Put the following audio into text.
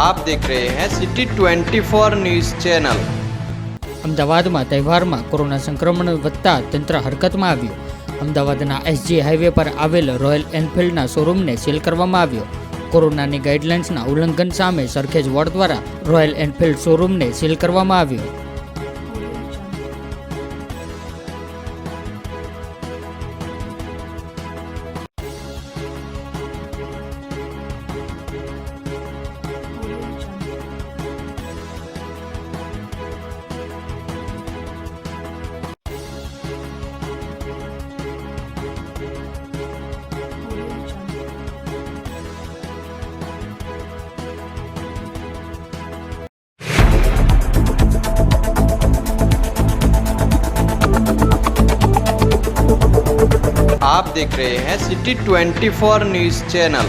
आप देख रहे हैं सिटी 24 न्यूज़ चैनल। અમદાવાદમાં તહેવારમાં કોરોના સંક્રમણ વધતા તંત્ર હરકતમાં આવ્યું। અમદાવાદના એસજી હાઈવે પર આવેલ રોયલ એનફિલ્ડના શોરૂમને સીલ કરવામાં આવ્યો। કોરોનાની ગાઈડલાઇન્સના ઉલ્લંઘન સામે સરખેજ વોર્ડ દ્વારા રોયલ એનફિલ્ડ શોરૂમને સીલ કરવામાં આવ્યો। आप देख रहे हैं सिटी 24 न्यूज़ चैनल।